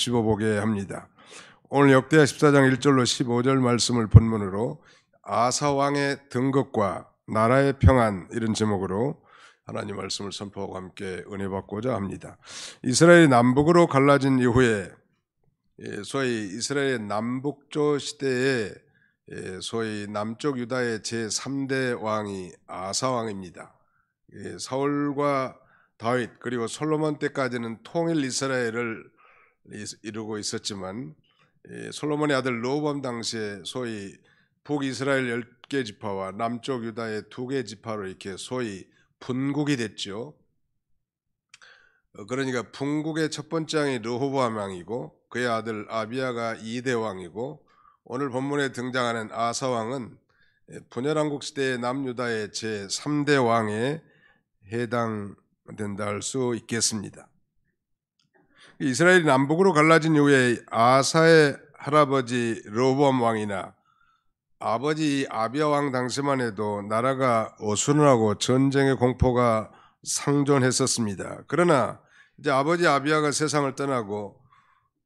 비춰보게 합니다. 오늘 역대하 14장 1절로 15절 말씀을 본문으로 아사왕의 등극과 나라의 평안, 이런 제목으로 하나님 말씀을 선포하고 함께 은혜 받고자 합니다. 이스라엘이 남북으로 갈라진 이후에 소위 이스라엘의 남북조 시대에 소위 남쪽 유다의 제3대 왕이 아사왕입니다. 사울과 다윗 그리고 솔로몬 때까지는 통일 이스라엘을 이루고 있었지만 솔로몬의 아들 르호보암 당시에 소위 북이스라엘 10개 지파와 남쪽 유다의 2개 지파로 이렇게 소위 분국이 됐죠. 그러니까 분국의 첫 번째 왕이 르호보암 왕이고 그의 아들 아비야가 2대 왕이고 오늘 본문에 등장하는 아사 왕은 분열왕국 시대의 남유다의 제3대 왕에 해당된다 할 수 있겠습니다. 이스라엘이 남북으로 갈라진 이후에 아사의 할아버지 르호보암 왕이나 아버지 아비야 왕 당시만 해도 나라가 어수선하고 전쟁의 공포가 상존했었습니다. 그러나 이제 아버지 아비야가 세상을 떠나고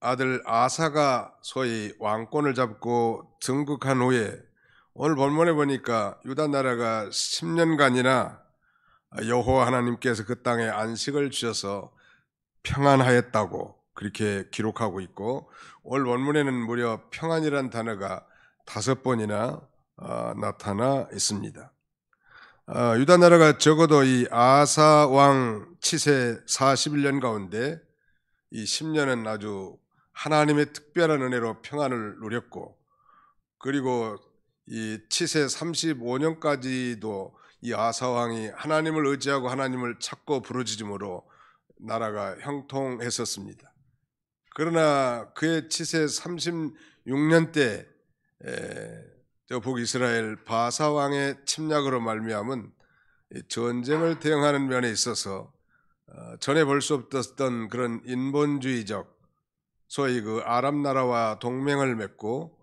아들 아사가 소위 왕권을 잡고 등극한 후에 오늘 본문에 보니까 유다 나라가 10년간이나 여호와 하나님께서 그 땅에 안식을 주셔서 평안하였다고 그렇게 기록하고 있고 오늘 본문에는 무려 평안이란 단어가 5번이나 나타나 있습니다. 유다 나라가 적어도 이 아사 왕 치세 41년 가운데 이 10년은 아주 하나님의 특별한 은혜로 평안을 누렸고 그리고 이 치세 35년까지도 이 아사 왕이 하나님을 의지하고 하나님을 찾고 부르짖음으로 나라가 형통했었습니다. 그러나 그의 치세 36년 때 북이스라엘 바사 왕의 침략으로 말미암은 전쟁을 대응하는 면에 있어서 전에 볼 수 없었던 그런 인본주의적 소위 그 아랍 나라와 동맹을 맺고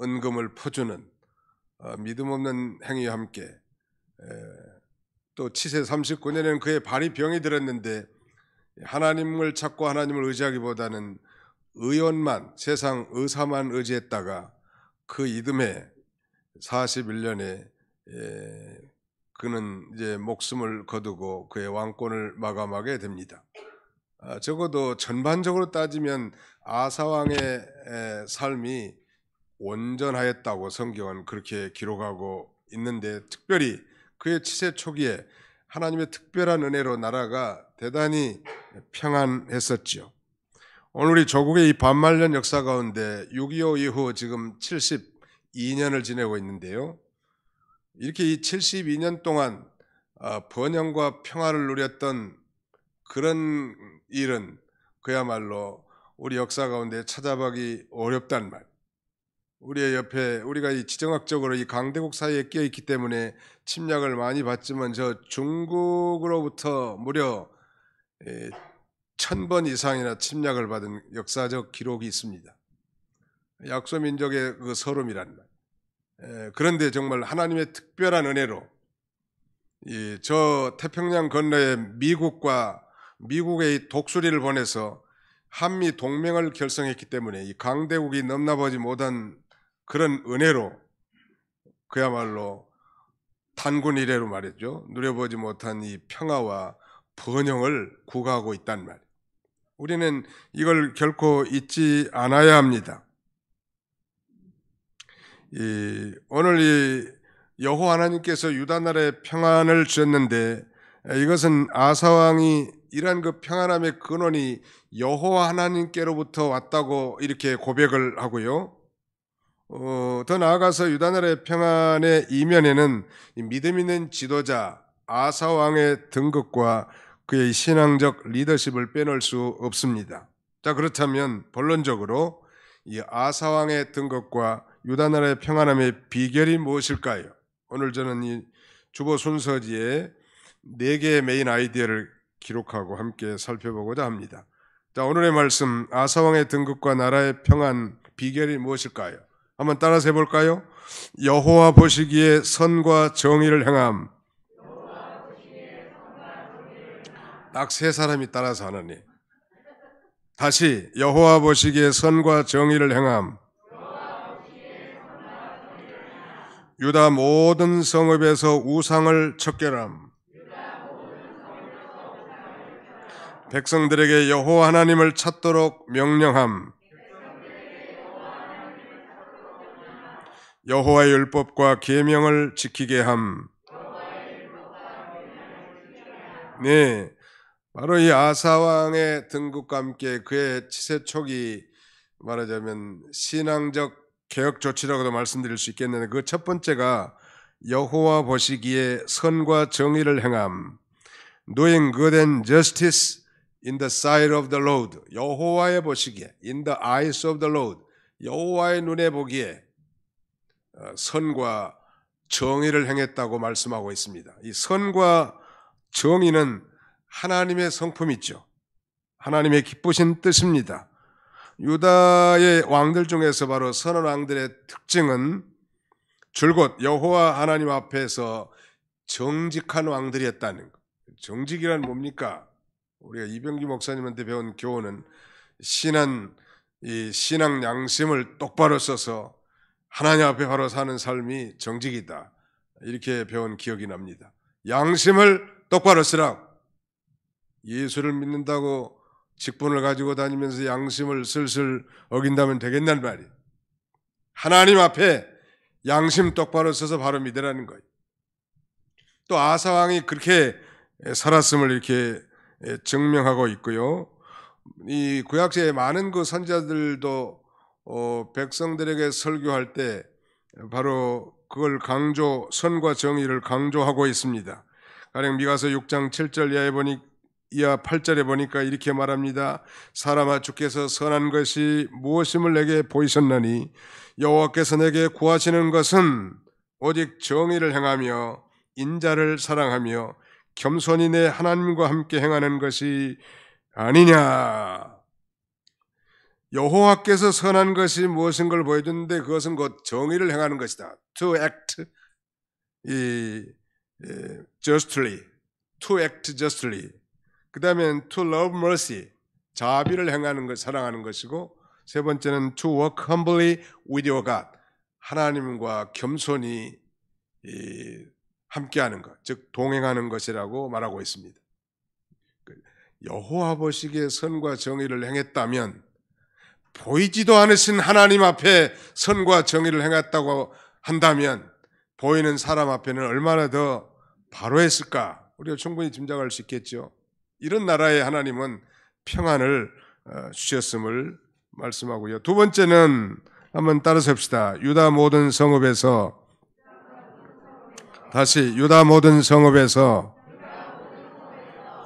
은금을 퍼주는 믿음 없는 행위와 함께 또 치세 39년에는 그의 발이 병이 들었는데 하나님을 찾고 하나님을 의지하기보다는 의원만 세상 의사만 의지했다가 그 이듬해 41년에 그는 이제 목숨을 거두고 그의 왕권을 마감하게 됩니다. 적어도 전반적으로 따지면 아사 왕의 삶이 온전하였다고 성경은 그렇게 기록하고 있는데 특별히 그의 치세 초기에 하나님의 특별한 은혜로 나라가 대단히 평안했었죠. 오늘 우리 조국의 이 반만년 역사 가운데 6.25 이후 지금 72년을 지내고 있는데요. 이렇게 이 72년 동안 번영과 평화를 누렸던 그런 일은 그야말로 우리 역사 가운데 찾아보기 어렵단 말. 우리의 옆에 우리가 이 지정학적으로 이 강대국 사이에 끼어 있기 때문에 침략을 많이 받지만 저 중국으로부터 무려 1000번 이상이나 침략을 받은 역사적 기록이 있습니다. 약소민족의 그 서름이란 말. 그런데 정말 하나님의 특별한 은혜로 저 태평양 건너에 미국의 독수리를 보내서 한미 동맹을 결성했기 때문에 이 강대국이 넘나보지 못한 그런 은혜로 그야말로 단군 이래로 말이죠. 누려보지 못한 이 평화와 번영을 구가하고 있단 말. 우리는 이걸 결코 잊지 않아야 합니다. 오늘 이 여호와 하나님께서 유다 나라에 평안을 주셨는데 이것은 아사 왕이 이러한 그 평안함의 근원이 여호와 하나님께로부터 왔다고 이렇게 고백을 하고요. 더 나아가서 유다 나라의 평안의 이면에는 믿음 있는 지도자 아사 왕의 등극과 그의 신앙적 리더십을 빼놓을 수 없습니다. 자, 그렇다면 본론적으로 이 아사 왕의 등극과 유다 나라의 평안함의 비결이 무엇일까요? 오늘 저는 이 주보 순서지에 4개의 메인 아이디어를 기록하고 함께 살펴보고자 합니다. 자, 오늘의 말씀 아사 왕의 등극과 나라의 평안 비결이 무엇일까요? 한번 따라서 해볼까요? 여호와 보시기에 선과 정의를 행함. 딱 3사람이 따라서 하느니 다시 여호와 보시기에 선과 정의를 행함. 유다 모든 성읍에서 우상을 척결함. 백성들에게 여호와 하나님을 찾도록 명령함. 여호와의 율법과 계명을 지키게 함. 네, 바로 이 아사 왕의 등극과 함께 그의 치세 촉이 말하자면 신앙적 개혁 조치라고도 말씀드릴 수 있겠는데, 그 첫 번째가 여호와 보시기에 선과 정의를 행함. Doing good and justice in the sight of the Lord. 여호와의 보시기에, in the eyes of the Lord. 여호와의 눈에 보기에 선과 정의를 행했다고 말씀하고 있습니다. 이 선과 정의는 하나님의 성품이죠. 하나님의 기쁘신 뜻입니다. 유다의 왕들 중에서 바로 선한 왕들의 특징은 줄곧 여호와 하나님 앞에서 정직한 왕들이었다는 것. 정직이란 뭡니까? 우리가 이병기 목사님한테 배운 교훈은 이 신앙 양심을 똑바로 써서 하나님 앞에 바로 사는 삶이 정직이다, 이렇게 배운 기억이 납니다. 양심을 똑바로 쓰라고. 예수를 믿는다고 직분을 가지고 다니면서 양심을 슬슬 어긴다면 되겠단 말이에요. 하나님 앞에 양심 똑바로 써서 바로 믿으라는 거예요. 또 아사 왕이 그렇게 살았음을 이렇게 증명하고 있고요. 이 구약시대의 많은 그 선지자들도 백성들에게 설교할 때 바로 그걸 선과 정의를 강조하고 있습니다. 가령 미가서 6장 7절 이하 8절에 보니까 이렇게 말합니다. 사람아, 주께서 선한 것이 무엇임을 내게 보이셨나니 여호와께서 내게 구하시는 것은 오직 정의를 행하며 인자를 사랑하며 겸손히 내 하나님과 함께 행하는 것이 아니냐. 여호와께서 선한 것이 무엇인 걸 보여줬는데 그것은 곧 정의를 행하는 것이다. To act justly. To act justly. 그 다음엔 to love mercy. 자비를 행하는 것, 사랑하는 것이고, 세 번째는 to walk humbly with your God. 하나님과 겸손히 함께하는 것, 즉 동행하는 것이라고 말하고 있습니다. 여호와 보시기에 선과 정의를 행했다면 보이지도 않으신 하나님 앞에 선과 정의를 행했다고 한다면 보이는 사람 앞에는 얼마나 더 바로했을까? 우리가 충분히 짐작할 수 있겠죠. 이런 나라의 하나님은 평안을 주셨음을 말씀하고요. 두 번째는 한번 따라서 합시다. 유다 모든 성읍에서, 다시 유다 모든 성읍에서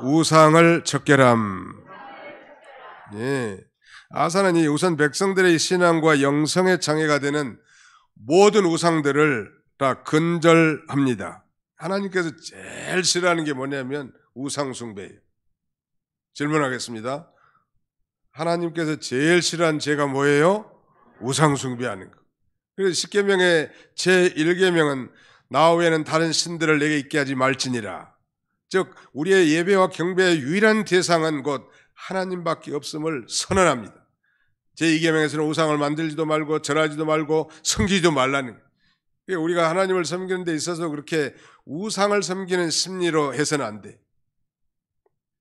우상을 척결함. 예. 아사는 우선 백성들의 신앙과 영성의 장애가 되는 모든 우상들을 다 근절합니다. 하나님께서 제일 싫어하는 게 뭐냐면 우상 숭배예요. 질문하겠습니다. 하나님께서 제일 싫어하는 죄가 뭐예요? 우상 숭배하는 것. 그래서 십계명의 제1계명은 나 외에는 다른 신들을 내게 있게 하지 말지니라. 즉 우리의 예배와 경배의 유일한 대상은 곧 하나님밖에 없음을 선언합니다. 제2계명에서는 우상을 만들지도 말고 절하지도 말고 섬기지도 말라는 거예요. 우리가 하나님을 섬기는 데 있어서 그렇게 우상을 섬기는 심리로 해서는 안 돼.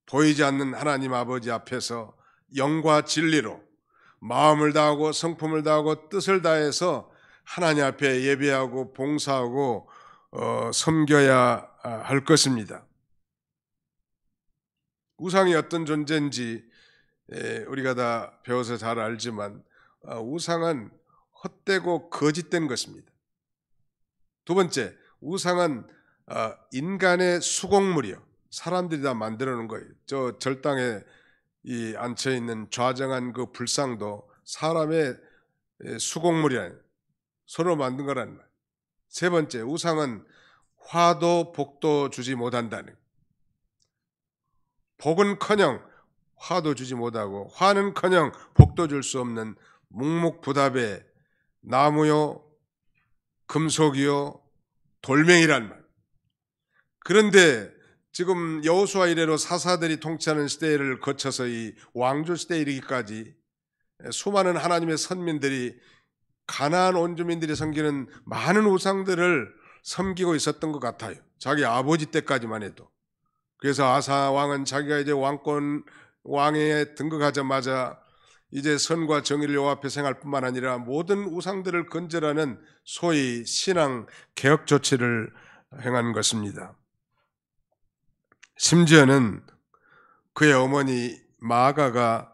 보이지 않는 하나님 아버지 앞에서 영과 진리로 마음을 다하고 성품을 다하고 뜻을 다해서 하나님 앞에 예배하고 봉사하고 섬겨야 할 것입니다. 우상이 어떤 존재인지 우리가 다 배워서 잘 알지만 우상은 헛되고 거짓된 것입니다. 두 번째, 우상은 인간의 수공물이요. 사람들이 다 만들어 놓은 거예요. 저 절당에 앉혀 있는 좌정한 그 불상도 사람의 수공물이야. 서로 만든 거란 말. 세 번째, 우상은 화도 복도 주지 못한다는. 복은커녕 화도 주지 못하고 화는커녕 복도 줄 수 없는 묵묵부답의 나무요, 금속이요, 돌멩이란 말. 그런데 지금 여호수아 이래로 사사들이 통치하는 시대를 거쳐서 이 왕조 시대에 이르기까지 수많은 하나님의 선민들이 가나안 온주민들이 섬기는 많은 우상들을 섬기고 있었던 것 같아요. 자기 아버지 때까지만 해도. 그래서 아사 왕은 자기가 이제 왕에 등극하자마자 이제 선과 정의를 여호와 앞에 행할 뿐만 아니라 모든 우상들을 건절하는 소위 신앙 개혁 조치를 행한 것입니다. 심지어는 그의 어머니 마아가가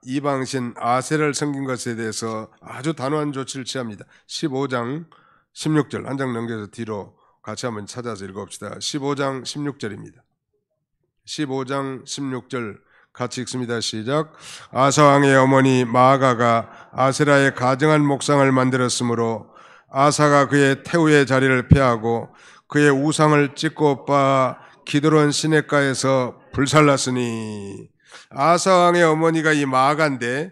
이방신 아세라를 섬긴 것에 대해서 아주 단호한 조치를 취합니다. 15장 16절 한 장 넘겨서 뒤로 같이 한번 찾아서 읽어봅시다. 15장 16절입니다. 15장 16절 같이 읽습니다. 시작. 아사 왕의 어머니 마아가가 아세라의 가증한 목상을 만들었으므로 아사가 그의 태우의 자리를 폐하고 그의 우상을 찍고 빻아 기드론 시냇가에서 불살랐으니, 아사 왕의 어머니가 이 마아가인데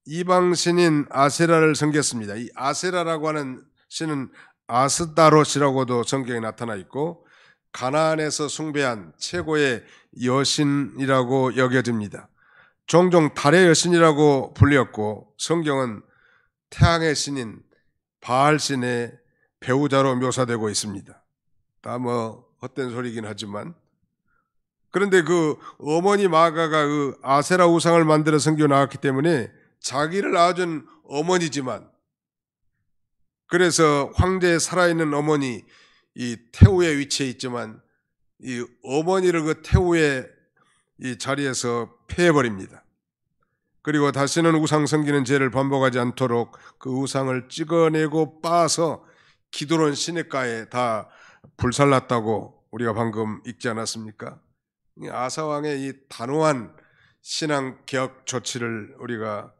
이방 신인 아세라를 섬겼습니다. 이 아세라라고 하는 신은 아스타롯이라고도 성경에 나타나 있고 가나안에서 숭배한 최고의 여신이라고 여겨집니다. 종종 달의 여신이라고 불렸고 성경은 태양의 신인 바알신의 배우자로 묘사되고 있습니다. 다 헛된 소리긴 하지만, 그런데 그 어머니 마아가가 그 아세라 우상을 만들어 섬겨 나왔기 때문에 자기를 낳아준 어머니지만, 그래서 황제의 살아있는 어머니 이 태우의 위치에 있지만 이 어머니를 그 태우의 이 자리에서 폐해버립니다. 그리고 다시는 우상 섬기는 죄를 반복하지 않도록 그 우상을 찍어내고 빻아서 기드론 시냇가에 다 불살랐다고 우리가 방금 읽지 않았습니까? 아사 왕의 이 단호한 신앙 개혁 조치를 우리가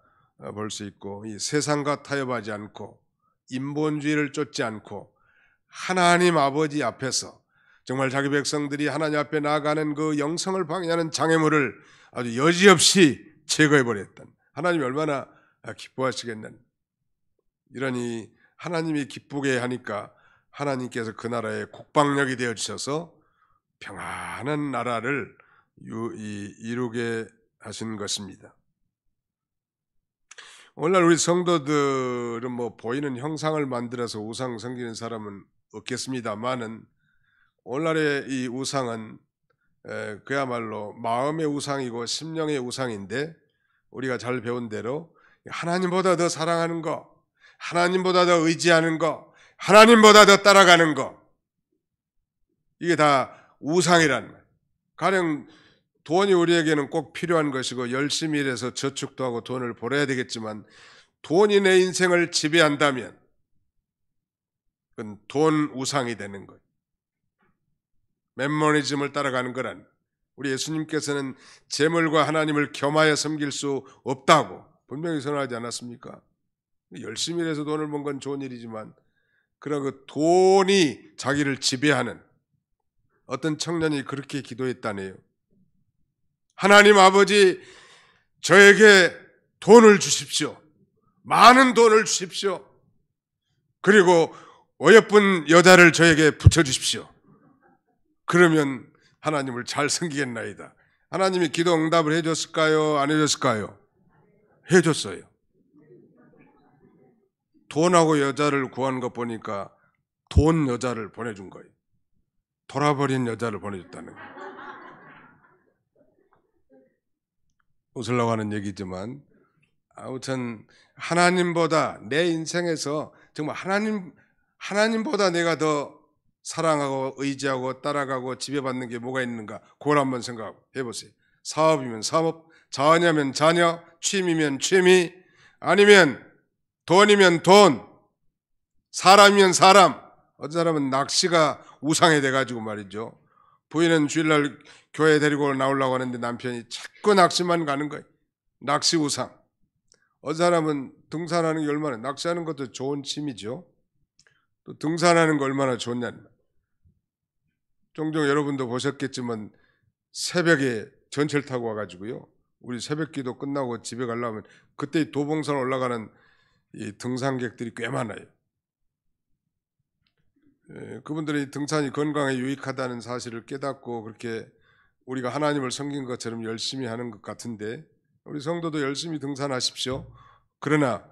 볼 수 있고, 이 세상과 타협하지 않고 인본주의를 쫓지 않고 하나님 아버지 앞에서 정말 자기 백성들이 하나님 앞에 나아가는 그 영성을 방해하는 장애물을 아주 여지없이 제거해버렸던, 하나님이 얼마나 기뻐하시겠는. 이러니 하나님이 기쁘게 하니까 하나님께서 그 나라에 국방력이 되어주셔서 평안한 나라를 이루게 하신 것입니다. 오늘날 우리 성도들은 보이는 형상을 만들어서 우상 섬기는 사람은 없겠습니다만은, 오늘날의 이 우상은 그야말로 마음의 우상이고 심령의 우상인데, 우리가 잘 배운 대로 하나님보다 더 사랑하는 거, 하나님보다 더 의지하는 거, 하나님보다 더 따라가는 거, 이게 다 우상이라는 거예요. 가령 돈이 우리에게는 꼭 필요한 것이고 열심히 일해서 저축도 하고 돈을 벌어야 되겠지만, 돈이 내 인생을 지배한다면 그건 돈 우상이 되는 거예요. 멤머니즘을 따라가는 거란, 우리 예수님께서는 재물과 하나님을 겸하여 섬길 수 없다고 분명히 선언하지 않았습니까? 열심히 일해서 돈을 번 건 좋은 일이지만, 그런 그 돈이 자기를 지배하는, 어떤 청년이 그렇게 기도했다네요. 하나님 아버지, 저에게 돈을 주십시오. 많은 돈을 주십시오. 그리고 어여쁜 여자를 저에게 붙여주십시오. 그러면 하나님을 잘 섬기겠나이다. 하나님이 기도 응답을 해줬을까요? 안 해줬을까요? 해줬어요. 돈하고 여자를 구하는 것 보니까 돈 여자를 보내준 거예요. 돌아버린 여자를 보내줬다는 거예요. 웃으려고 하는 얘기지만, 아무튼 하나님보다 내 인생에서 정말 하나님보다 내가 더 사랑하고 의지하고 따라가고 지배받는 게 뭐가 있는가, 그걸 한번 생각해 보세요. 사업이면 사업, 자녀면 자녀, 취미면 취미, 아니면 돈이면 돈, 사람이면 사람. 어떤 사람은 낚시가 우상이 돼가지고 말이죠. 부인은 주일날 교회 데리고 나오려고 하는데 남편이 자꾸 낚시만 가는 거예요. 낚시 우상. 어떤 사람은 등산하는 게 얼마나, 낚시하는 것도 좋은 취미죠. 또 등산하는 거 얼마나 좋냐는. 종종 여러분도 보셨겠지만 새벽에 전철 타고 와가지고요, 우리 새벽 기도 끝나고 집에 가려면 그때 도봉산 올라가는 이 등산객들이 꽤 많아요. 그분들이 등산이 건강에 유익하다는 사실을 깨닫고 그렇게 우리가 하나님을 섬긴 것처럼 열심히 하는 것 같은데, 우리 성도도 열심히 등산하십시오. 그러나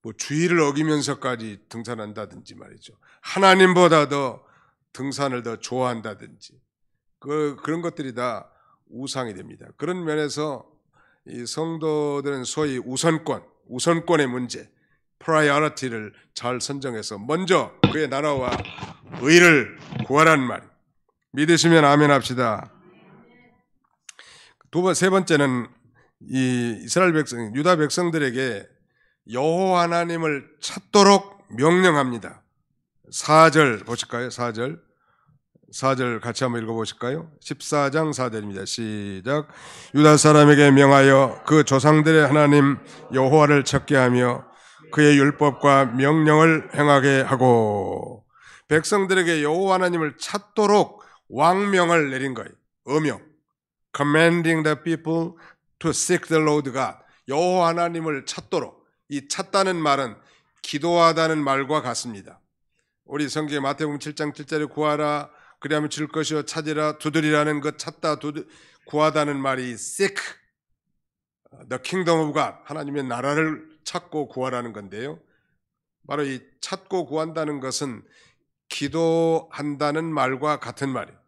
뭐 주의를 어기면서까지 등산한다든지 말이죠, 하나님보다 더 등산을 더 좋아한다든지 그런 것들이 다 우상이 됩니다. 그런 면에서 이 성도들은 소위 우선권의 문제, 프라이어리티를 잘 선정해서 먼저 그의 나라와 의를 구하라는 말, 믿으시면 아멘 합시다. 세 번째는 이 이스라엘 백성, 유다 백성들에게 여호와 하나님을 찾도록 명령합니다. 4절 보실까요? 4절 같이 한번 읽어보실까요? 14장 4절입니다. 시작. 유다 사람에게 명하여 그 조상들의 하나님 여호와를 찾게 하며 그의 율법과 명령을 행하게 하고, 백성들에게 여호와 하나님을 찾도록 왕명을 내린 거예요. 어명. Commanding the people to seek the Lord God. 여호와 하나님을 찾도록. 이 찾다는 말은 기도하다는 말과 같습니다. 우리 성경에 마태복음 7장 7절에 구하라 그리하면 줄 것이요 찾으라 두드리라는 것, 찾다 구하다는 말이 seek the kingdom of God, 하나님의 나라를 찾고 구하라는 건데요, 바로 이 찾고 구한다는 것은 기도한다는 말과 같은 말이에요.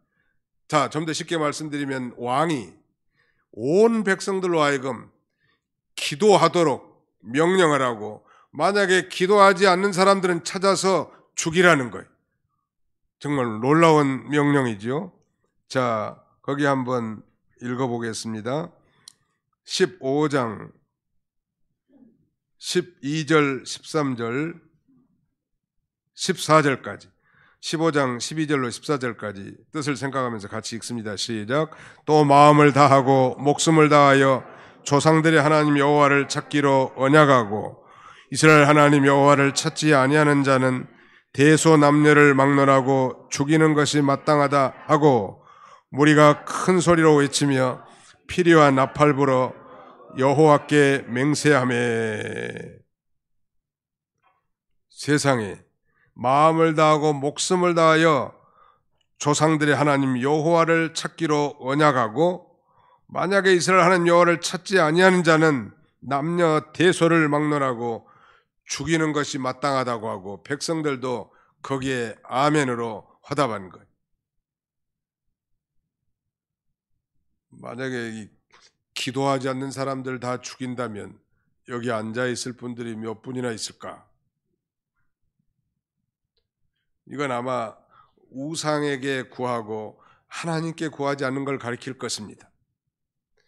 자, 좀 더 쉽게 말씀드리면 왕이 온 백성들로 하여금 기도하도록 명령을 하고, 만약에 기도하지 않는 사람들은 찾아서 죽이라는 거예요. 정말 놀라운 명령이죠. 자, 거기 한번 읽어보겠습니다. 15장 12절 13절 14절까지, 15장 12절로 14절까지 뜻을 생각하면서 같이 읽습니다. 시작. 또 마음을 다하고 목숨을 다하여 조상들의 하나님 여호와를 찾기로 언약하고, 이스라엘 하나님 여호와를 찾지 아니하는 자는 대소남녀를 막론하고 죽이는 것이 마땅하다 하고, 무리가 큰 소리로 외치며 피리와 나팔 불어 여호와께 맹세하며. 세상에 마음을 다하고 목숨을 다하여 조상들의 하나님 여호와를 찾기로 언약하고, 만약에 이스라엘 하나님 여호와를 찾지 아니하는 자는 남녀 대소를 막론하고 죽이는 것이 마땅하다고 하고, 백성들도 거기에 아멘으로 화답한 거예요. 만약에 기도하지 않는 사람들 다 죽인다면 여기 앉아 있을 분들이 몇 분이나 있을까? 이건 아마 우상에게 구하고 하나님께 구하지 않는 걸 가리킬 것입니다.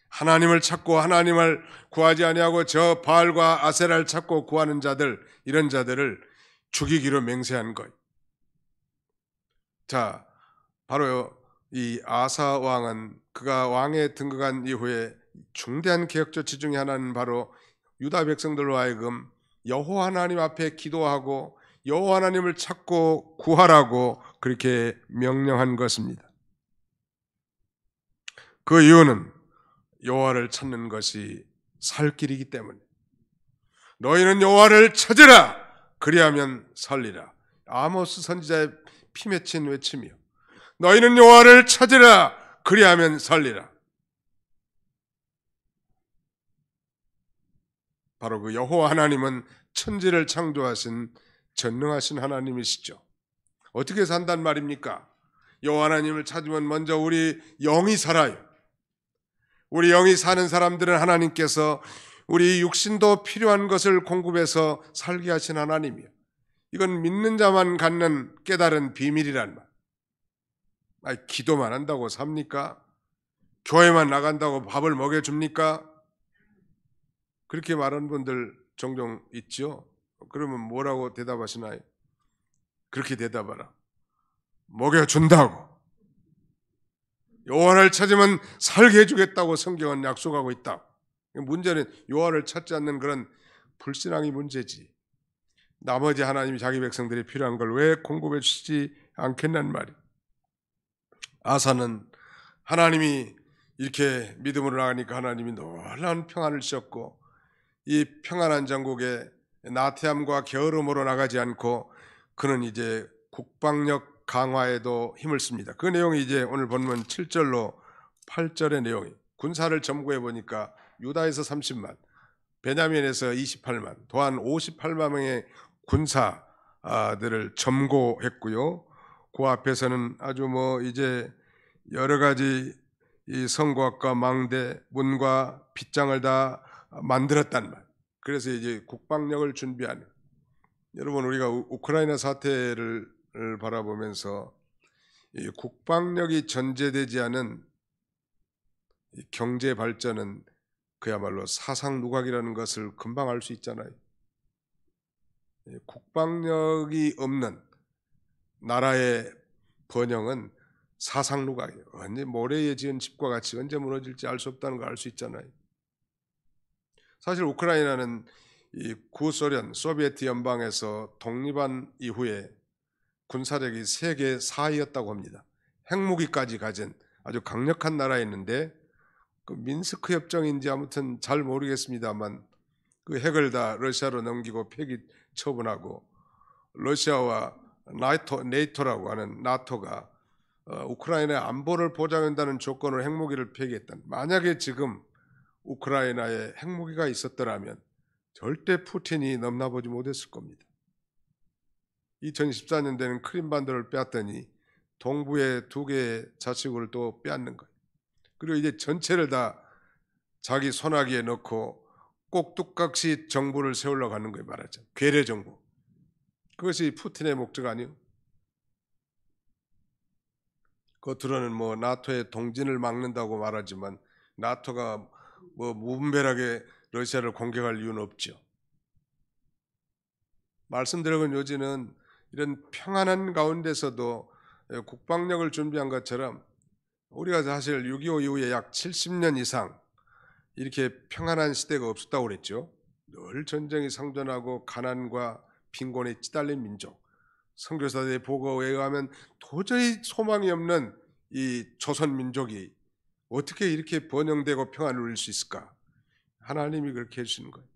하나님을 찾고 하나님을 구하지 아니하고 저 바알과 아세라를 찾고 구하는 자들, 이런 자들을 죽이기로 맹세한 것. 자, 바로 이 아사 왕은 그가 왕에 등극한 이후에 중대한 개혁 조치 중에 하나는 바로 유다 백성들로 하여금 여호와 하나님 앞에 기도하고 여호와 하나님을 찾고 구하라고 그렇게 명령한 것입니다. 그 이유는 여호와를 찾는 것이 살 길이기 때문에. 너희는 여호와를 찾으라 그리하면 살리라. 아모스 선지자의 피 맺힌 외침이요. 너희는 여호와를 찾으라 그리하면 살리라. 바로 그 여호와 하나님은 천지를 창조하신 전능하신 하나님이시죠. 어떻게 산단 말입니까? 여호와 하나님을 찾으면 먼저 우리 영이 살아요. 우리 영이 사는 사람들은 하나님께서 우리 육신도 필요한 것을 공급해서 살게 하신 하나님이에요. 이건 믿는 자만 갖는 깨달은 비밀이란 말. 기도만 한다고 삽니까? 교회만 나간다고 밥을 먹여줍니까? 그렇게 말하는 분들 종종 있죠. 그러면 뭐라고 대답하시나요? 그렇게 대답하라. 먹여준다고. 여호와를 찾으면 살게 해주겠다고 성경은 약속하고 있다. 문제는 여호와를 찾지 않는 그런 불신앙이 문제지. 나머지 하나님이 자기 백성들이 필요한 걸 왜 공급해 주시지 않겠냐는 말이에요. 아사는 하나님이 이렇게 믿음으로 나가니까 하나님이 놀라운 평안을 주셨고, 이 평안한 전국에 나태함과 게으름으로 나가지 않고 그는 이제 국방력 강화에도 힘을 씁니다. 그 내용이 이제 오늘 본문 7절로 8절의 내용이, 군사를 점거해 보니까 유다에서 30만, 베냐민에서 28만, 또한 58만 명의 군사들을 점거했고요. 그 앞에서는 아주 이제 여러 가지 이 성곽과 망대, 문과 빗장을 다 만들었단 말. 그래서 이제 국방력을 준비하는. 여러분, 우리가 우크라이나 사태를 바라보면서 이 국방력이 전제되지 않은 이 경제 발전은 그야말로 사상 누각이라는 것을 금방 알 수 있잖아요. 국방력이 없는 나라의 번영은 사상 누각이에요. 언제 모래에 지은 집과 같이 언제 무너질지 알 수 없다는 걸 알 수 있잖아요. 사실 우크라이나는 이 구소련 소비에트 연방에서 독립한 이후에 군사력이 세계 4위였다고 합니다. 핵무기까지 가진 아주 강력한 나라였는데, 그 민스크 협정인지 아무튼 잘 모르겠습니다만 그 핵을 다 러시아로 넘기고 폐기 처분하고, 러시아와 네이토라고 하는 나토가 우크라이나의 안보를 보장한다는 조건으로 핵무기를 폐기했다. 만약에 지금 우크라이나에 핵무기가 있었더라면 절대 푸틴이 넘나보지 못했을 겁니다. 2014년대는 크림반도를 빼앗더니 동부의 2개의 자치구를 또 빼앗는 거예요. 그리고 이제 전체를 다 자기 손아귀에 넣고 꼭두각시 정부를 세우려고 하는 거예요. 말하자면 괴뢰 정부. 그것이 푸틴의 목적 아니에요? 겉으로는 나토의 동진을 막는다고 말하지만 나토가 무분별하게 러시아를 공격할 이유는 없죠. 말씀드린 요지는 이런 평안한 가운데서도 국방력을 준비한 것처럼 우리가 사실 6.25 이후에 약 70년 이상 이렇게 평안한 시대가 없었다고 그랬죠. 늘 전쟁이 상존하고 가난과 빈곤에 찌달린 민족. 선교사들의 보고에 의하면 도저히 소망이 없는 이 조선 민족이 어떻게 이렇게 번영되고 평안을 누릴 수 있을까? 하나님이 그렇게 해주시는 거예요.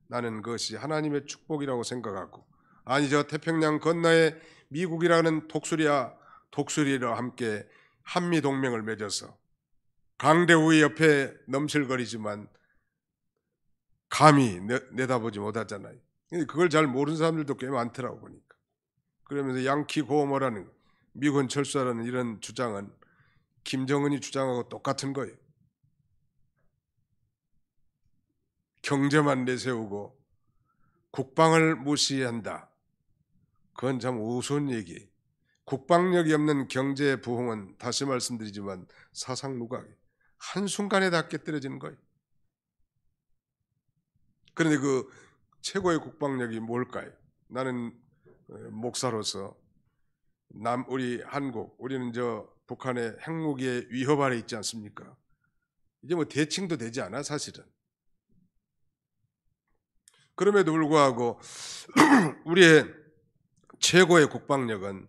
나는 그것이 하나님의 축복이라고 생각하고, 아니 저 태평양 건너에 미국이라는 독수리와 함께 한미동맹을 맺어서 강대우의 옆에 넘실거리지만 감히 내다보지 못하잖아요. 그걸 잘 모르는 사람들도 꽤 많더라고 보니까. 그러면서 양키 고모라는 미군 철수하라는 이런 주장은 김정은이 주장하고 똑같은 거예요. 경제만 내세우고 국방을 무시한다. 그건 참 우스운 얘기. 국방력이 없는 경제 부흥은 다시 말씀드리지만 사상 누각이에요. 한순간에 다 깨뜨려지는 거예요. 그런데 그 최고의 국방력이 뭘까요? 나는 목사로서 우리 한국, 우리는 저 북한의 핵무기의 위협 아래 있지 않습니까? 이제 대칭도 되지 않아 사실은. 그럼에도 불구하고 우리의 최고의 국방력은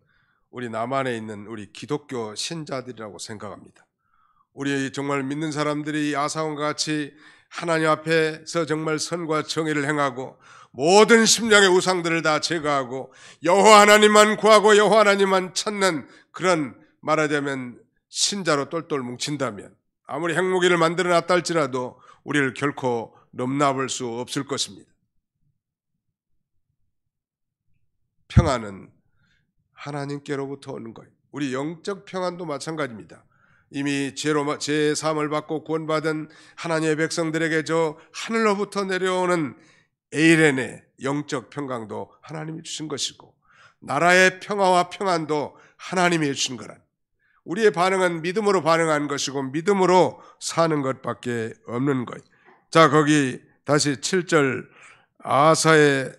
우리 남한에 있는 우리 기독교 신자들이라고 생각합니다. 우리 정말 믿는 사람들이 아사원과 같이 하나님 앞에서 정말 선과 정의를 행하고 모든 심령의 우상들을 다 제거하고 여호와 하나님만 구하고 여호와 하나님만 찾는 그런, 말하자면 신자로 똘똘 뭉친다면 아무리 핵무기를 만들어 놨다 할지라도 우리를 결코 넘나볼 수 없을 것입니다. 평안은 하나님께로부터 오는 거예요. 우리 영적 평안도 마찬가지입니다. 이미 죄 사함을 받고 구원받은 하나님의 백성들에게 저 하늘로부터 내려오는 에이렌의 영적 평강도 하나님이 주신 것이고, 나라의 평화와 평안도 하나님이 주신 거란. 우리의 반응은 믿음으로 반응하는 것이고 믿음으로 사는 것밖에 없는 거예요. 자, 거기 다시 7절 아사의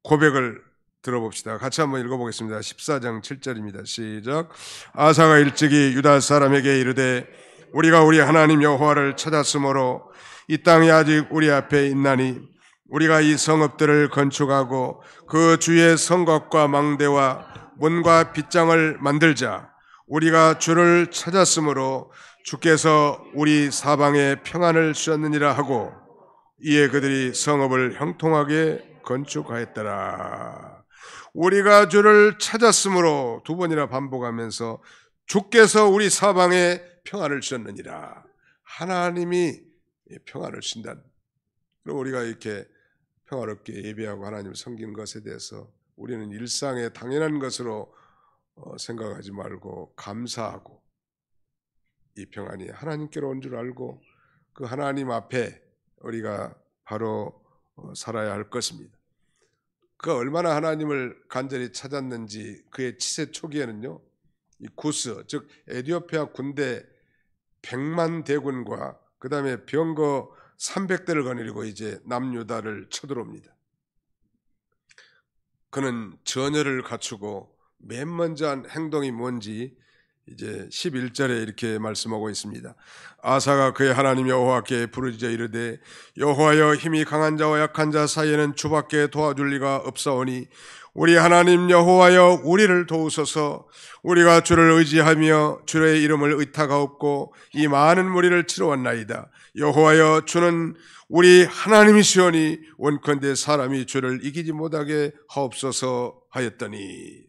고백을 들어봅시다. 같이 한번 읽어보겠습니다. 14장 7절입니다. 시작. 아사가 일찍이 유다 사람에게 이르되 우리가 우리 하나님 여호와를 찾았으므로 이 땅이 아직 우리 앞에 있나니 우리가 이 성읍들을 건축하고 그 주의 성곽과 망대와 문과 빗장을 만들자. 우리가 주를 찾았으므로 주께서 우리 사방에 평안을 주셨느니라 하고, 이에 그들이 성읍을 형통하게 건축하였더라. 우리가 주를 찾았으므로 두 번이나 반복하면서 주께서 우리 사방에 평안을 주셨느니라. 하나님이 평안을 주신다. 그럼 우리가 이렇게 평화롭게 예배하고 하나님을 섬기는 것에 대해서 우리는 일상의 당연한 것으로 생각하지 말고 감사하고, 이 평안이 하나님께로 온 줄 알고 그 하나님 앞에 우리가 바로 살아야 할 것입니다. 그 얼마나 하나님을 간절히 찾았는지, 그의 치세 초기에는요, 이 구스, 즉 에티오피아 군대 100만 대군과 그 다음에 병거 300대를 거느리고 이제 남유다를 쳐들어옵니다. 그는 전열을 갖추고 맨 먼저 한 행동이 뭔지 이제 11절에 이렇게 말씀하고 있습니다. 아사가 그의 하나님 여호와께 부르짖어 이르되 여호와여, 힘이 강한 자와 약한 자 사이에는 주밖에 도와줄 리가 없사오니 우리 하나님 여호와여, 우리를 도우소서. 우리가 주를 의지하며 주의 이름을 의탁하옵고 이 많은 무리를 치러 왔나이다. 여호와여, 주는 우리 하나님이시오니 원컨대 사람이 주를 이기지 못하게 하옵소서 하였더니,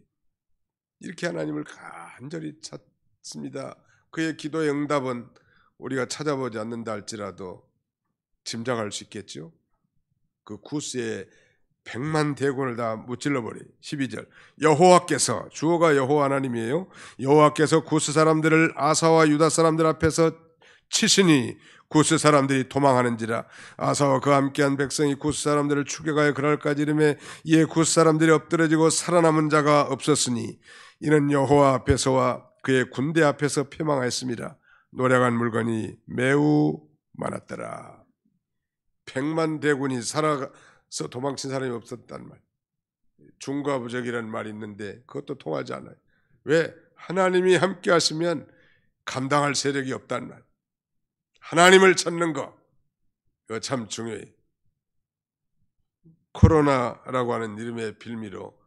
이렇게 하나님을 간절히 찾습니다. 그의 기도의 응답은 우리가 찾아보지 않는다 할지라도 짐작할 수 있겠죠. 그 구스의 100만 대군을 다 무찔러버리. 12절, 여호와께서, 주어가 여호와 하나님이에요. 여호와께서 구스 사람들을 아사와 유다 사람들 앞에서 치시니 구스 사람들이 도망하는지라. 아사와 그와 함께한 백성이 구스 사람들을 추격하여 그날까지 이르매 이에 구스 사람들이 엎드러지고 살아남은 자가 없었으니 이는 여호와 앞에서와 그의 군대 앞에서 패망하였습니다. 노략한 물건이 매우 많았더라. 100만 대군이 살아서 도망친 사람이 없었단 말. 중과부적이라는 말이 있는데 그것도 통하지 않아요. 왜? 하나님이 함께 하시면 감당할 세력이 없단 말. 하나님을 찾는 거, 이거 참 중요해요. 코로나라고 하는 이름의 빌미로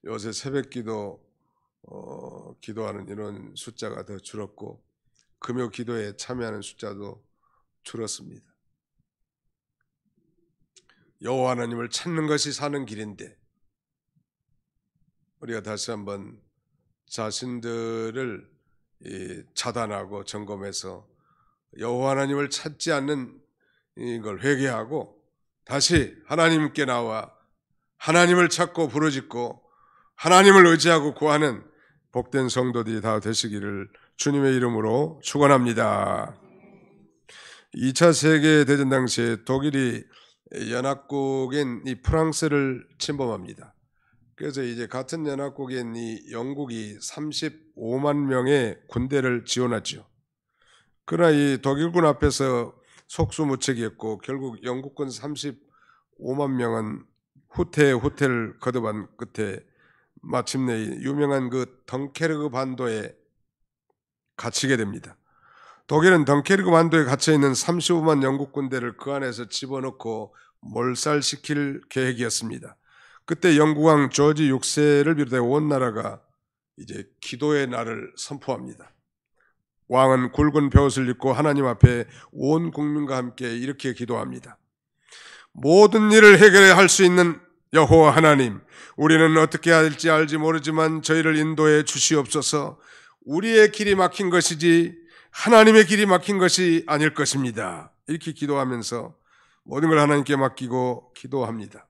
요새 새벽기도 기도하는 이런 숫자가 더 줄었고 금요 기도에 참여하는 숫자도 줄었습니다. 여호와 하나님을 찾는 것이 사는 길인데, 우리가 다시 한번 자신들을 차단하고 점검해서 여호와 하나님을 찾지 않는 이걸 회개하고 다시 하나님께 나와 하나님을 찾고 부르짖고 하나님을 의지하고 구하는 복된 성도들이 다 되시기를 주님의 이름으로 축원합니다. 2차 세계대전 당시에 독일이 연합국인 이 프랑스를 침범합니다. 그래서 이제 같은 연합국인 이 영국이 35만 명의 군대를 지원하죠. 그러나 이 독일군 앞에서 속수무책이었고 결국 영국군 35만 명은 후퇴를 거듭한 끝에 마침내 유명한 그 덩케르크 반도에 갇히게 됩니다. 독일은 덩케르크 반도에 갇혀있는 35만 영국 군대를 그 안에서 집어넣고 몰살시킬 계획이었습니다. 그때 영국왕 조지 6세를 비롯해 온 나라가 이제 기도의 날을 선포합니다. 왕은 굵은 벼옷을 입고 하나님 앞에 온 국민과 함께 이렇게 기도합니다. 모든 일을 해결할 수 있는 여호와 하나님, 우리는 어떻게 할지 알지 모르지만 저희를 인도해 주시옵소서. 우리의 길이 막힌 것이지 하나님의 길이 막힌 것이 아닐 것입니다. 이렇게 기도하면서 모든 걸 하나님께 맡기고 기도합니다.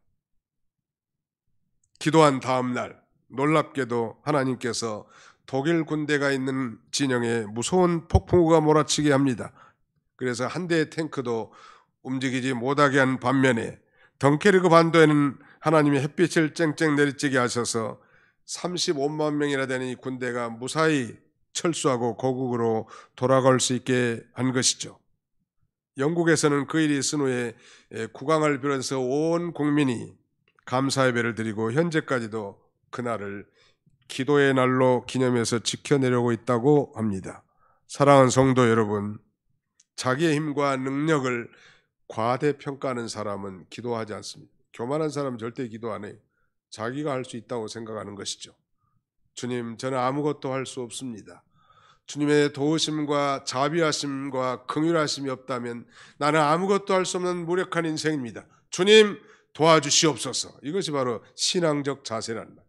기도한 다음 날 놀랍게도 하나님께서 독일 군대가 있는 진영에 무서운 폭풍우가 몰아치게 합니다. 그래서 한 대의 탱크도 움직이지 못하게 한 반면에 덩케르크 반도에는 하나님이 햇빛을 쨍쨍 내리쬐게 하셔서 35만 명이나 되는 이 군대가 무사히 철수하고 고국으로 돌아갈 수 있게 한 것이죠. 영국에서는 그 일이 있은 후에 국왕을 비롯해서 온 국민이 감사 예배를 드리고 현재까지도 그날을 기도의 날로 기념해서 지켜내려고 있다고 합니다. 사랑하는 성도 여러분, 자기의 힘과 능력을 과대평가하는 사람은 기도하지 않습니다. 교만한 사람은 절대 기도 안 해요. 자기가 할 수 있다고 생각하는 것이죠. 주님, 저는 아무것도 할 수 없습니다. 주님의 도우심과 자비하심과 긍휼하심이 없다면 나는 아무것도 할 수 없는 무력한 인생입니다. 주님 도와주시옵소서. 이것이 바로 신앙적 자세란 말.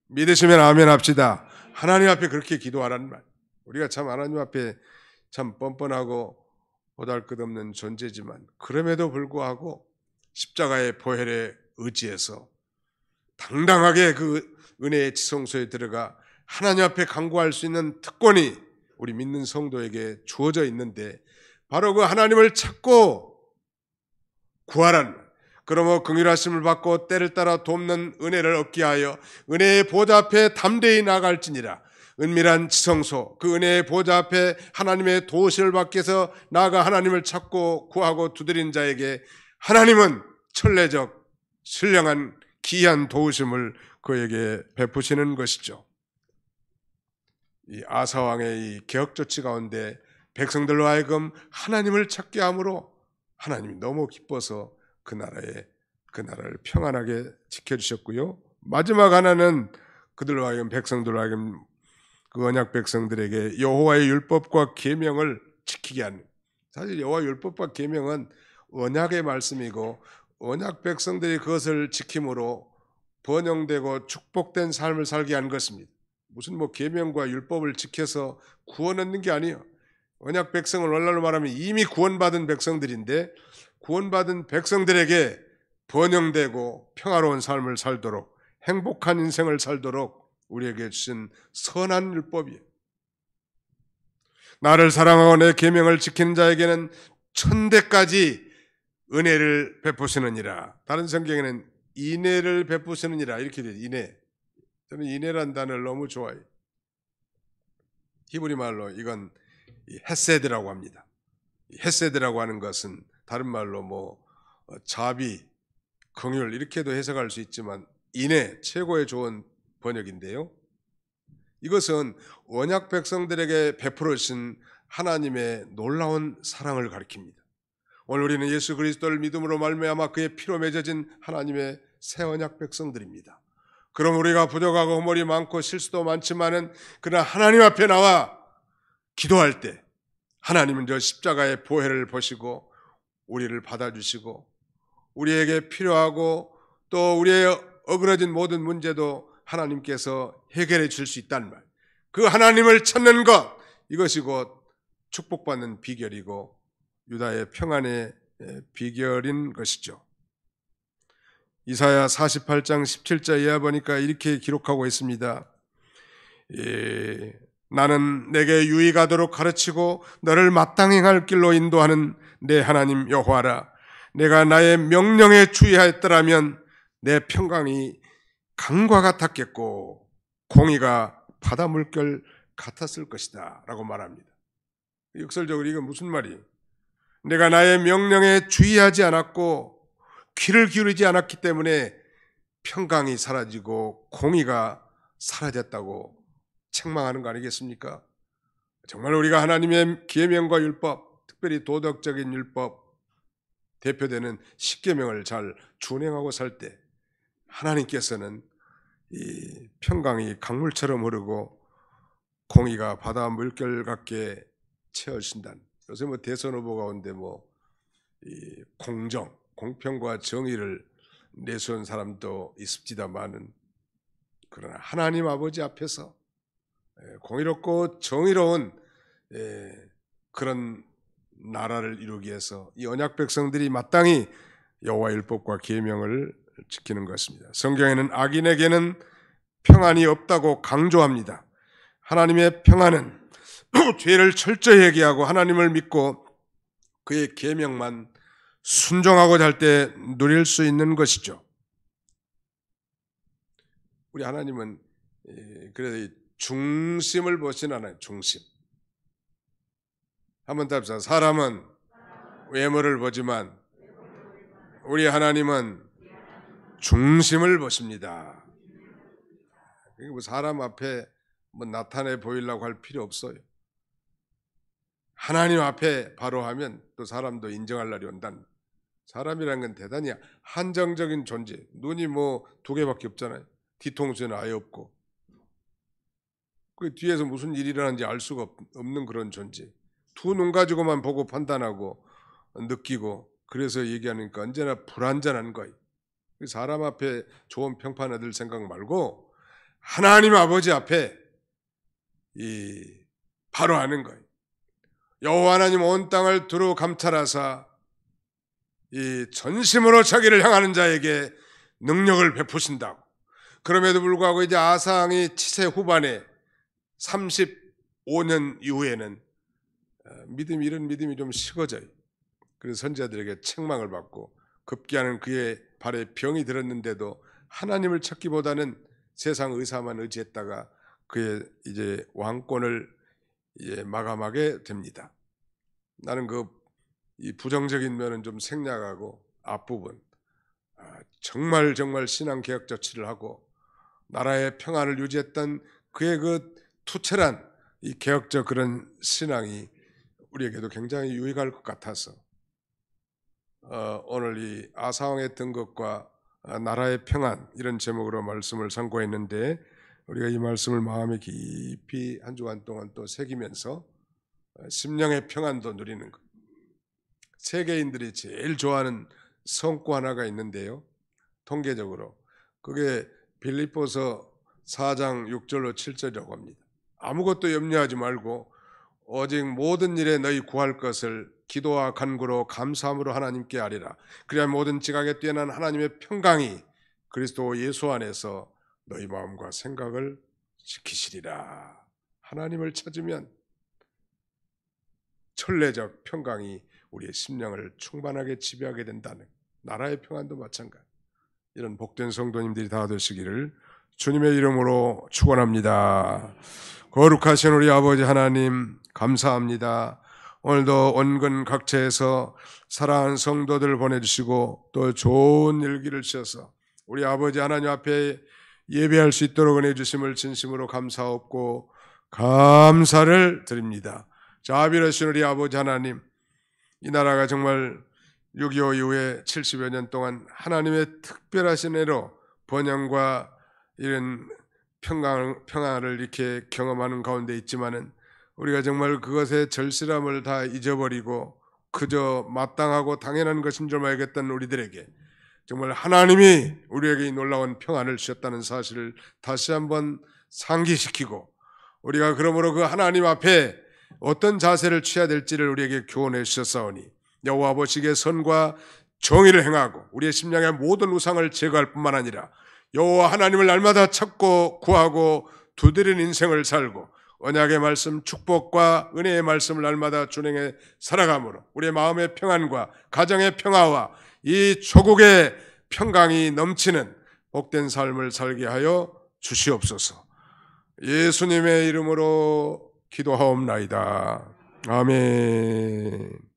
믿으시면 아멘 합시다. 하나님 앞에 그렇게 기도하라는 말. 우리가 참 하나님 앞에 참 뻔뻔하고 보잘것없는 존재지만 그럼에도 불구하고 십자가의 보혈에 의지해서 당당하게 그 은혜의 지성소에 들어가 하나님 앞에 간구할 수 있는 특권이 우리 믿는 성도에게 주어져 있는데 바로 그 하나님을 찾고 구하라는 말. 그러므로 긍휼하심을 받고 때를 따라 돕는 은혜를 얻게 하여 은혜의 보좌 앞에 담대히 나아갈지니라. 은밀한 지성소 그 은혜의 보좌 앞에 하나님의 도우심을 받기 위해서 나아가 하나님을 찾고 구하고 두드린 자에게 하나님은 천례적 신령한 귀한 도우심을 그에게 베푸시는 것이죠. 이 아사왕의 이 개혁 조치 가운데 백성들로 하여금 하나님을 찾게 함으로 하나님이 너무 기뻐서 그 나라를 평안하게 지켜주셨고요. 마지막 하나는 그들로 하여금 백성들로 하여금 그 언약 백성들에게 여호와의 율법과 계명을 지키게 하는. 사실 여호와 율법과 계명은 언약의 말씀이고 언약 백성들이 그것을 지킴으로 번영되고 축복된 삶을 살게 하는 것입니다. 무슨 계명과 율법을 지켜서 구원 얻는 게 아니에요. 언약 백성은 원래로 말하면 이미 구원받은 백성들인데 구원받은 백성들에게 번영되고 평화로운 삶을 살도록 행복한 인생을 살도록 우리에게 주신 선한 율법이에요. 나를 사랑하고 내 계명을 지키는 자에게는 천대까지 은혜를 베푸시느니라. 다른 성경에는 인애를 베푸시느니라 이렇게 돼요. 인애. 저는 인애란 단어를 너무 좋아해요. 히브리 말로 이건 헤세드라고 합니다. 헤세드라고 하는 것은 다른 말로 자비, 긍휼 이렇게도 해석할 수 있지만 인애 최고의 좋은 번역인데요. 이것은 언약 백성들에게 베풀으신 하나님의 놀라운 사랑을 가리킵니다. 오늘 우리는 예수 그리스도를 믿음으로 말미암아 그의 피로 맺어진 하나님의 새 언약 백성들입니다. 그럼 우리가 부족하고 허물이 많고 실수도 많지만은 그러나 하나님 앞에 나와 기도할 때 하나님은 저 십자가의 보혈을 보시고 우리를 받아주시고 우리에게 필요하고 또 우리의 어그러진 모든 문제도 하나님께서 해결해 줄 수 있다는 말. 그 하나님을 찾는 것, 이것이 곧 축복받는 비결이고 유다의 평안의 비결인 것이죠. 이사야 48장 17절 이하 보니까 이렇게 기록하고 있습니다. 나는 내게 유익하도록 가르치고 너를 마땅히 할 길로 인도하는 내 하나님 여호와라. 내가 나의 명령에 주의하였더라면 내 평강이 강과 같았겠고 공의가 바다 물결 같았을 것이다 라고 말합니다. 역설적으로 이건 무슨 말이에요? 내가 나의 명령에 주의하지 않았고 귀를 기울이지 않았기 때문에 평강이 사라지고 공의가 사라졌다고 책망하는 거 아니겠습니까? 정말 우리가 하나님의 계명과 율법, 특별히 도덕적인 율법 대표되는 십계명을 잘 준행하고 살 때 하나님께서는 이 평강이 강물처럼 흐르고 공의가 바다 물결 같게 채워진다는. 요새 대선 후보 가운데 이 공평과 정의를 내세운 사람도 있습니다만은 그러나 하나님 아버지 앞에서 공의롭고 정의로운 그런 나라를 이루기 위해서 이 언약 백성들이 마땅히 여호와 율법과 계명을 지키는 것입니다. 성경에는 악인에게는 평안이 없다고 강조합니다. 하나님의 평안은 죄를 철저히 회개하고 하나님을 믿고 그의 계명만 순종하고 잘 때 누릴 수 있는 것이죠. 우리 하나님은 그래서 중심을 보시는 하나님, 중심. 한번 답사. 사람은 외모를 보지만 우리 하나님은 중심을 보십니다. 사람 앞에 나타내 보이려고 할 필요 없어요. 하나님 앞에 바로 하면 또 사람도 인정할 날이 온다는. 사람이라는 건 대단히 한정적인 존재. 눈이 두 개밖에 없잖아요. 뒤통수는 아예 없고. 그 뒤에서 무슨 일이 일어나는지 알 수가 없는 그런 존재. 두 눈 가지고만 보고 판단하고 느끼고 그래서 얘기하니까 언제나 불완전한 거예요. 사람 앞에 좋은 평판 얻을 생각 말고 하나님 아버지 앞에 바로 하는 거예요. 여호와 하나님 온 땅을 두루 감찰하사 이 전심으로 자기를 향하는 자에게 능력을 베푸신다고. 그럼에도 불구하고 이제 아사왕이 치세 후반에 35년 이후에는 이런 믿음이 좀 식어져요. 그래서 선지자들에게 책망을 받고 급기야는 그의 발에 병이 들었는데도 하나님을 찾기보다는 세상 의사만 의지했다가 그의 이제 왕권을 마감하게 됩니다. 나는 이 부정적인 면은 좀 생략하고 앞부분 정말 신앙 개혁 조치를 하고 나라의 평안을 유지했던 그의 그 투철한 이 개혁적 그런 신앙이 우리에게도 굉장히 유익할 것 같아서 오늘 이 아사왕의 등극과 나라의 평안 이런 제목으로 말씀을 선고했는데 우리가 이 말씀을 마음에 깊이 한 주간 동안 또 새기면서 심령의 평안도 누리는 것. 세계인들이 제일 좋아하는 성구 하나가 있는데요. 통계적으로 그게 빌립보서 4장 6절로 7절이라고 합니다. 아무것도 염려하지 말고 오직 모든 일에 너희 구할 것을 기도와 간구로 감사함으로 하나님께 아뢰라. 그래야 모든 지각에 뛰어난 하나님의 평강이 그리스도 예수 안에서 너희 마음과 생각을 지키시리라. 하나님을 찾으면 천례적 평강이 우리의 심령을 충만하게 지배하게 된다는, 나라의 평안도 마찬가지. 이런 복된 성도님들이 다 되시기를 주님의 이름으로 축원합니다. 거룩하신 우리 아버지 하나님 감사합니다. 오늘도 원근 각처에서 사랑하는 성도들 보내주시고 또 좋은 일기를 주셔서 우리 아버지 하나님 앞에 예배할 수 있도록 은혜 주심을 진심으로 감사하고 감사를 드립니다. 자비로우신 우리 아버지 하나님, 이 나라가 정말 6.25 이후에 70여 년 동안 하나님의 특별하신 애로 번영과 이런 평안을 이렇게 경험하는 가운데 있지만은 우리가 정말 그것의 절실함을 다 잊어버리고 그저 마땅하고 당연한 것인 줄 알겠던 우리들에게 정말 하나님이 우리에게 이 놀라운 평안을 주셨다는 사실을 다시 한번 상기시키고 우리가 그러므로 그 하나님 앞에 어떤 자세를 취해야 될지를 우리에게 교훈해 주셨사오니 여호와 보시기에 선과 정의를 행하고 우리의 심령의 모든 우상을 제거할 뿐만 아니라 여호와 하나님을 날마다 찾고 구하고 두드리는 인생을 살고 언약의 말씀, 축복과 은혜의 말씀을 날마다 준행해 살아감으로 우리의 마음의 평안과 가정의 평화와 이 조국의 평강이 넘치는 복된 삶을 살게 하여 주시옵소서. 예수님의 이름으로 기도하옵나이다. 아멘.